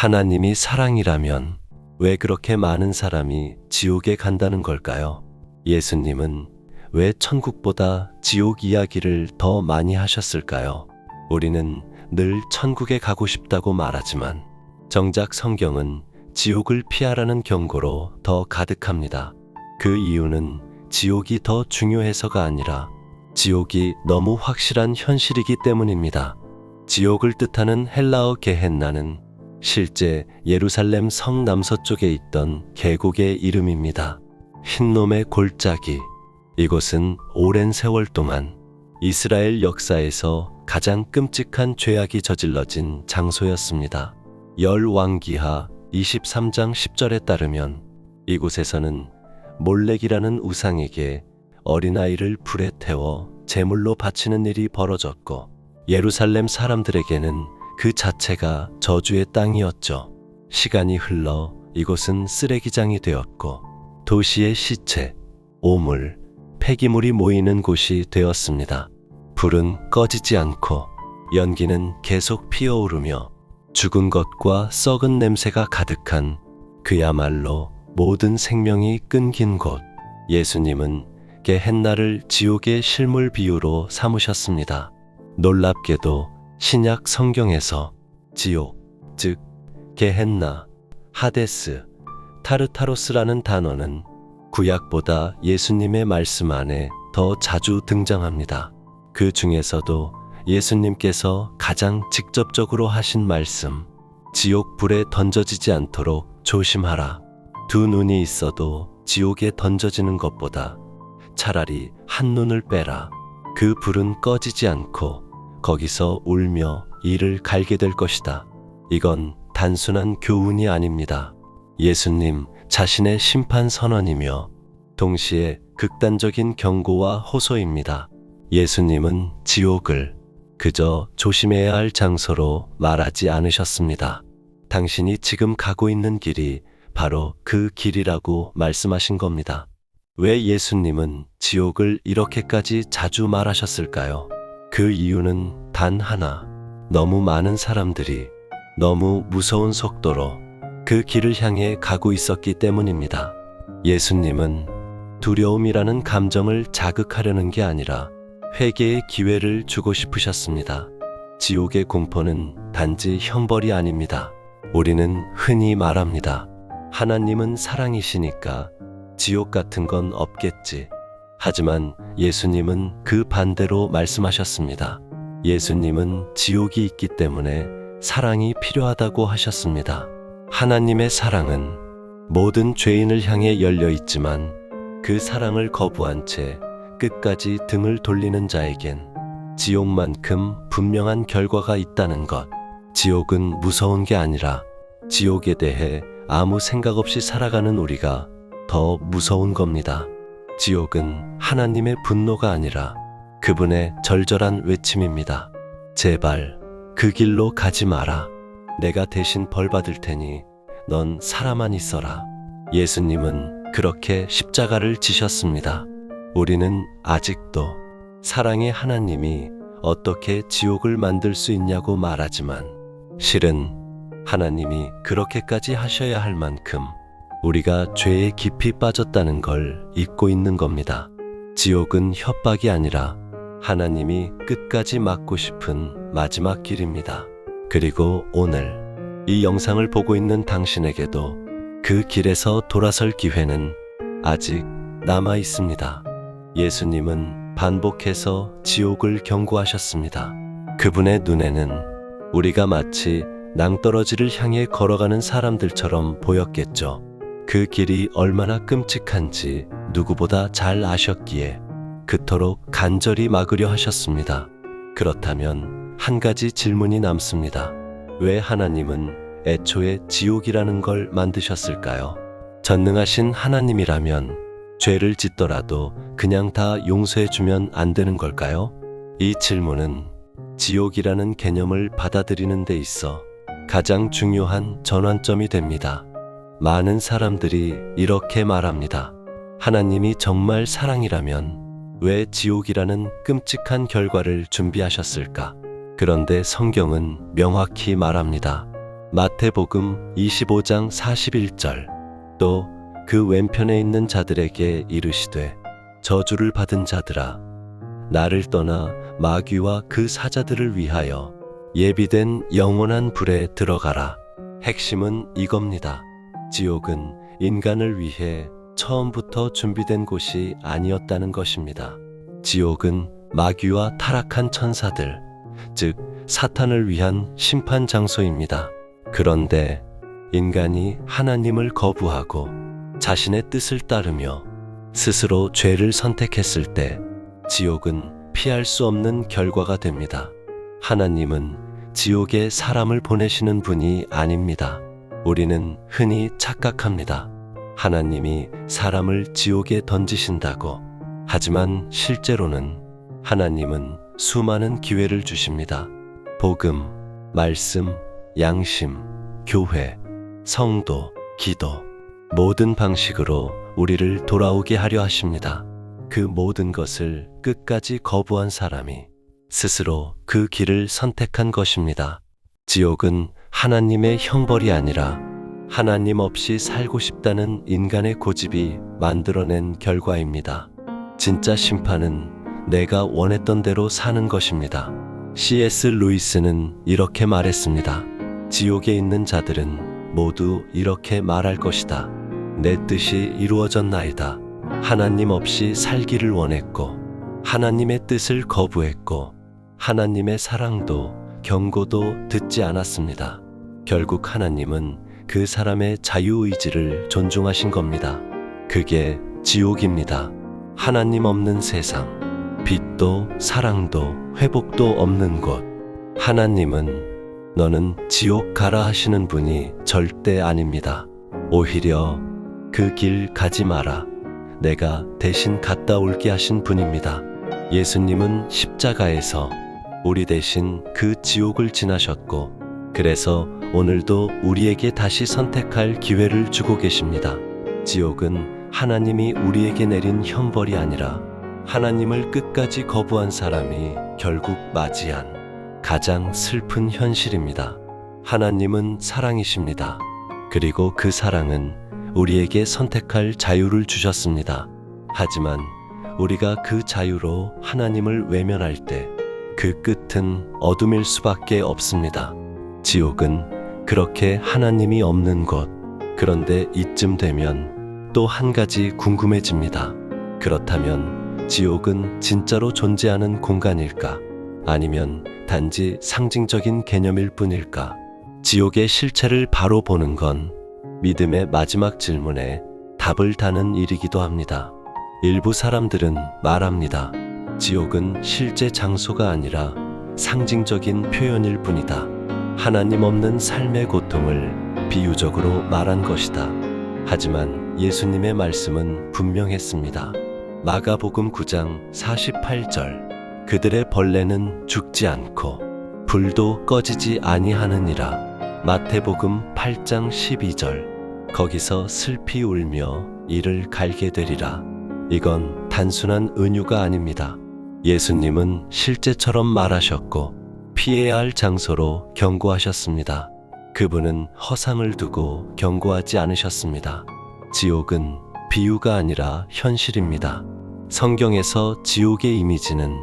하나님이 사랑이라면 왜 그렇게 많은 사람이 지옥에 간다는 걸까요? 예수님은 왜 천국보다 지옥 이야기를 더 많이 하셨을까요? 우리는 늘 천국에 가고 싶다고 말하지만 정작 성경은 지옥을 피하라는 경고로 더 가득합니다. 그 이유는 지옥이 더 중요해서가 아니라 지옥이 너무 확실한 현실이기 때문입니다. 지옥을 뜻하는 헬라어 게헨나는 실제 예루살렘 성 남서쪽에 있던 계곡의 이름입니다. 흰놈의 골짜기. 이곳은 오랜 세월 동안 이스라엘 역사에서 가장 끔찍한 죄악이 저질러진 장소였습니다. 열왕기하 23장 10절에 따르면 이곳에서는 몰렉이라는 우상에게 어린아이를 불에 태워 제물로 바치는 일이 벌어졌고 예루살렘 사람들에게는 그 자체가 저주의 땅이었죠. 시간이 흘러 이곳은 쓰레기장이 되었고 도시의 시체, 오물, 폐기물이 모이는 곳이 되었습니다. 불은 꺼지지 않고 연기는 계속 피어오르며 죽은 것과 썩은 냄새가 가득한 그야말로 모든 생명이 끊긴 곳. 예수님은 게헨나를 지옥의 실물 비유로 삼으셨습니다. 놀랍게도 신약 성경에서 지옥, 즉 게헨나, 하데스, 타르타로스라는 단어는 구약보다 예수님의 말씀 안에 더 자주 등장합니다. 그 중에서도 예수님께서 가장 직접적으로 하신 말씀, 지옥 불에 던져지지 않도록 조심하라. 두 눈이 있어도 지옥에 던져지는 것보다 차라리 한 눈을 빼라. 그 불은 꺼지지 않고 거기서 울며 이를 갈게 될 것이다. 이건 단순한 교훈이 아닙니다. 예수님 자신의 심판 선언이며 동시에 극단적인 경고와 호소입니다. 예수님은 지옥을 그저 조심해야 할 장소로 말하지 않으셨습니다. 당신이 지금 가고 있는 길이 바로 그 길이라고 말씀하신 겁니다. 왜 예수님은 지옥을 이렇게까지 자주 말하셨을까요? 그 이유는 단 하나, 너무 많은 사람들이 너무 무서운 속도로 그 길을 향해 가고 있었기 때문입니다. 예수님은 두려움이라는 감정을 자극하려는 게 아니라 회개의 기회를 주고 싶으셨습니다. 지옥의 공포는 단지 형벌이 아닙니다. 우리는 흔히 말합니다. 하나님은 사랑이시니까 지옥 같은 건 없겠지. 하지만 예수님은 그 반대로 말씀하셨습니다. 예수님은 지옥이 있기 때문에 사랑이 필요하다고 하셨습니다. 하나님의 사랑은 모든 죄인을 향해 열려 있지만 그 사랑을 거부한 채 끝까지 등을 돌리는 자에겐 지옥만큼 분명한 결과가 있다는 것. 지옥은 무서운 게 아니라 지옥에 대해 아무 생각 없이 살아가는 우리가 더 무서운 겁니다. 지옥은 하나님의 분노가 아니라 그분의 절절한 외침입니다. 제발 그 길로 가지 마라. 내가 대신 벌 받을 테니 넌 살아만 있어라. 예수님은 그렇게 십자가를 지셨습니다. 우리는 아직도 사랑의 하나님이 어떻게 지옥을 만들 수 있냐고 말하지만 실은 하나님이 그렇게까지 하셔야 할 만큼 우리가 죄에 깊이 빠졌다는 걸 잊고 있는 겁니다. 지옥은 협박이 아니라 하나님이 끝까지 막고 싶은 마지막 길입니다. 그리고 오늘 이 영상을 보고 있는 당신에게도 그 길에서 돌아설 기회는 아직 남아 있습니다. 예수님은 반복해서 지옥을 경고하셨습니다. 그분의 눈에는 우리가 마치 낭떠러지를 향해 걸어가는 사람들처럼 보였겠죠. 그 길이 얼마나 끔찍한지 누구보다 잘 아셨기에 그토록 간절히 막으려 하셨습니다. 그렇다면 한 가지 질문이 남습니다. 왜 하나님은 애초에 지옥이라는 걸 만드셨을까요? 전능하신 하나님이라면 죄를 짓더라도 그냥 다 용서해주면 안 되는 걸까요? 이 질문은 지옥이라는 개념을 받아들이는 데 있어 가장 중요한 전환점이 됩니다. 많은 사람들이 이렇게 말합니다. 하나님이 정말 사랑이라면 왜 지옥이라는 끔찍한 결과를 준비하셨을까? 그런데 성경은 명확히 말합니다. 마태복음 25장 41절. 또 그 왼편에 있는 자들에게 이르시되 저주를 받은 자들아 나를 떠나 마귀와 그 사자들을 위하여 예비된 영원한 불에 들어가라. 핵심은 이겁니다. 지옥은 인간을 위해 처음부터 준비된 곳이 아니었다는 것입니다. 지옥은 마귀와 타락한 천사들, 즉 사탄을 위한 심판 장소입니다. 그런데 인간이 하나님을 거부하고 자신의 뜻을 따르며 스스로 죄를 선택했을 때 지옥은 피할 수 없는 결과가 됩니다. 하나님은 지옥에 사람을 보내시는 분이 아닙니다. 우리는 흔히 착각합니다. 하나님이 사람을 지옥에 던지신다고. 하지만 실제로는 하나님은 수많은 기회를 주십니다. 복음, 말씀, 양심, 교회, 성도, 기도, 모든 방식으로 우리를 돌아오게 하려 하십니다. 그 모든 것을 끝까지 거부한 사람이 스스로 그 길을 선택한 것입니다. 지옥은 하나님의 형벌이 아니라 하나님 없이 살고 싶다는 인간의 고집이 만들어낸 결과입니다. 진짜 심판은 내가 원했던 대로 사는 것입니다. C.S. 루이스는 이렇게 말했습니다. 지옥에 있는 자들은 모두 이렇게 말할 것이다. 내 뜻이 이루어졌나이다. 하나님 없이 살기를 원했고 하나님의 뜻을 거부했고 하나님의 사랑도 경고도 듣지 않았습니다. 결국 하나님은 그 사람의 자유의지를 존중하신 겁니다. 그게 지옥입니다. 하나님 없는 세상, 빛도 사랑도 회복도 없는 곳. 하나님은 너는 지옥 가라 하시는 분이 절대 아닙니다. 오히려 그 길 가지 마라. 내가 대신 갔다 올게 하신 분입니다. 예수님은 십자가에서 우리 대신 그 지옥을 지나셨고 그래서 오늘도 우리에게 다시 선택할 기회를 주고 계십니다. 지옥은 하나님이 우리에게 내린 형벌이 아니라 하나님을 끝까지 거부한 사람이 결국 맞이한 가장 슬픈 현실입니다. 하나님은 사랑이십니다. 그리고 그 사랑은 우리에게 선택할 자유를 주셨습니다. 하지만 우리가 그 자유로 하나님을 외면할 때 그 끝은 어둠일 수밖에 없습니다. 지옥은 그렇게 하나님이 없는 곳. 그런데 이쯤 되면 또 한 가지 궁금해집니다. 그렇다면 지옥은 진짜로 존재하는 공간일까? 아니면 단지 상징적인 개념일 뿐일까? 지옥의 실체를 바로 보는 건 믿음의 마지막 질문에 답을 다는 일이기도 합니다. 일부 사람들은 말합니다. 지옥은 실제 장소가 아니라 상징적인 표현일 뿐이다. 하나님 없는 삶의 고통을 비유적으로 말한 것이다. 하지만 예수님의 말씀은 분명했습니다. 마가복음 9장 48절. 그들의 벌레는 죽지 않고 불도 꺼지지 아니하느니라. 마태복음 8장 12절. 거기서 슬피 울며 이를 갈게 되리라. 이건 단순한 은유가 아닙니다. 예수님은 실제처럼 말하셨고 피해야 할 장소로 경고하셨습니다. 그분은 허상을 두고 경고하지 않으셨습니다. 지옥은 비유가 아니라 현실입니다. 성경에서 지옥의 이미지는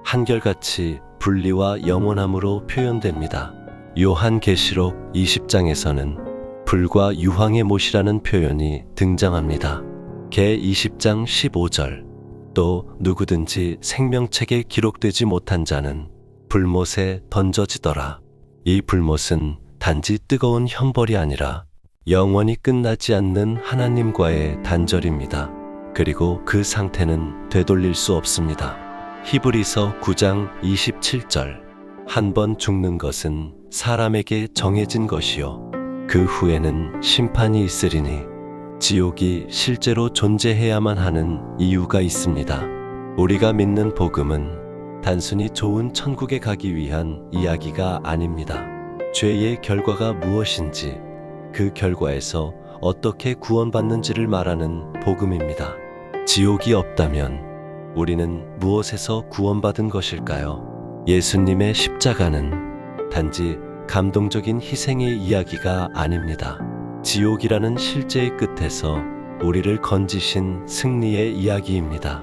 한결같이 분리와 영원함으로 표현됩니다. 요한계시록 20장에서는 불과 유황의 못이라는 표현이 등장합니다. 개 20장 15절. 또 누구든지 생명책에 기록되지 못한 자는 불못에 던져지더라. 이 불못은 단지 뜨거운 형벌이 아니라 영원히 끝나지 않는 하나님과의 단절입니다. 그리고 그 상태는 되돌릴 수 없습니다. 히브리서 9장 27절. 한 번 죽는 것은 사람에게 정해진 것이요 그 후에는 심판이 있으리니. 지옥이 실제로 존재해야만 하는 이유가 있습니다. 우리가 믿는 복음은 단순히 좋은 천국에 가기 위한 이야기가 아닙니다. 죄의 결과가 무엇인지, 그 결과에서 어떻게 구원받는지를 말하는 복음입니다. 지옥이 없다면 우리는 무엇에서 구원받은 것일까요? 예수님의 십자가는 단지 감동적인 희생의 이야기가 아닙니다. 지옥이라는 실제의 끝에서 우리를 건지신 승리의 이야기입니다.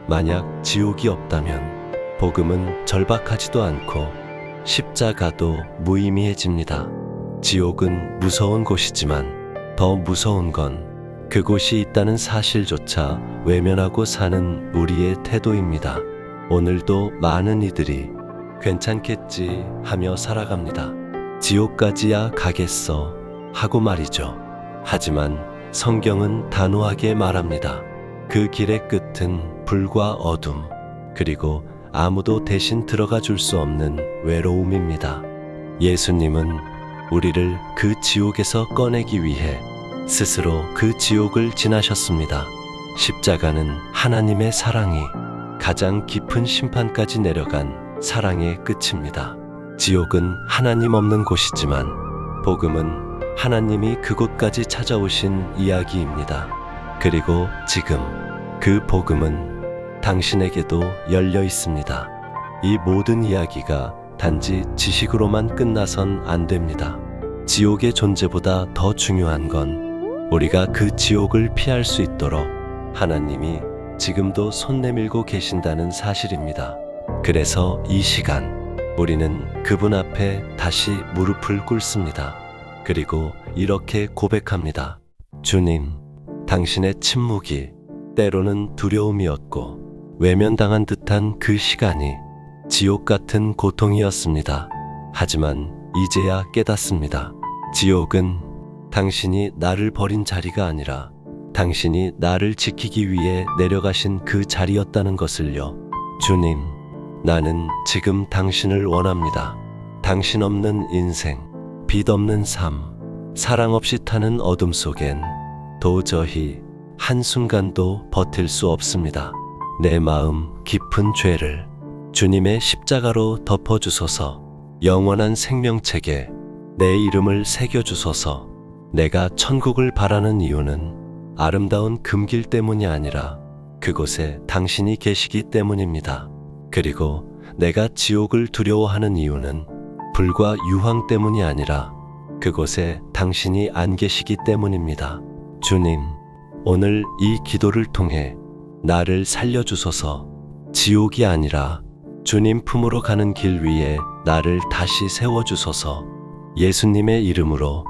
만약 지옥이 없다면 복음은 절박하지도 않고 십자가도 무의미해집니다. 지옥은 무서운 곳이지만 더 무서운 건 그곳이 있다는 사실조차 외면하고 사는 우리의 태도입니다. 오늘도 많은 이들이 괜찮겠지 하며 살아갑니다. 지옥까지야 가겠어 하고 말이죠. 하지만 성경은 단호하게 말합니다. 그 길의 끝은 불과 어둠, 그리고 아무도 대신 들어가 줄 수 없는 외로움입니다. 예수님은 우리를 그 지옥에서 꺼내기 위해 스스로 그 지옥을 지나셨습니다. 십자가는 하나님의 사랑이 가장 깊은 심판까지 내려간 사랑의 끝입니다. 지옥은 하나님 없는 곳이지만 복음은 하나님이 그곳까지 찾아오신 이야기입니다. 그리고 지금 그 복음은 당신에게도 열려 있습니다. 이 모든 이야기가 단지 지식으로만 끝나선 안 됩니다. 지옥의 존재보다 더 중요한 건 우리가 그 지옥을 피할 수 있도록 하나님이 지금도 손 내밀고 계신다는 사실입니다. 그래서 이 시간 우리는 그분 앞에 다시 무릎을 꿇습니다. 그리고 이렇게 고백합니다. 주님, 당신의 침묵이 때로는 두려움이었고 외면당한 듯한 그 시간이 지옥 같은 고통이었습니다. 하지만 이제야 깨닫습니다. 지옥은 당신이 나를 버린 자리가 아니라 당신이 나를 지키기 위해 내려가신 그 자리였다는 것을요. 주님, 나는 지금 당신을 원합니다. 당신 없는 인생, 빛 없는 삶, 사랑 없이 타는 어둠 속엔 도저히 한순간도 버틸 수 없습니다. 내 마음 깊은 죄를 주님의 십자가로 덮어주소서. 영원한 생명책에 내 이름을 새겨주소서. 내가 천국을 바라는 이유는 아름다운 금길 때문이 아니라 그곳에 당신이 계시기 때문입니다. 그리고 내가 지옥을 두려워하는 이유는 불과 유황 때문이 아니라 그곳에 당신이 안 계시기 때문입니다. 주님, 오늘 이 기도를 통해 나를 살려주소서. 지옥이 아니라 주님 품으로 가는 길 위에 나를 다시 세워주소서. 예수님의 이름으로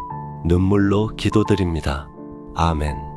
눈물로 기도드립니다. 아멘.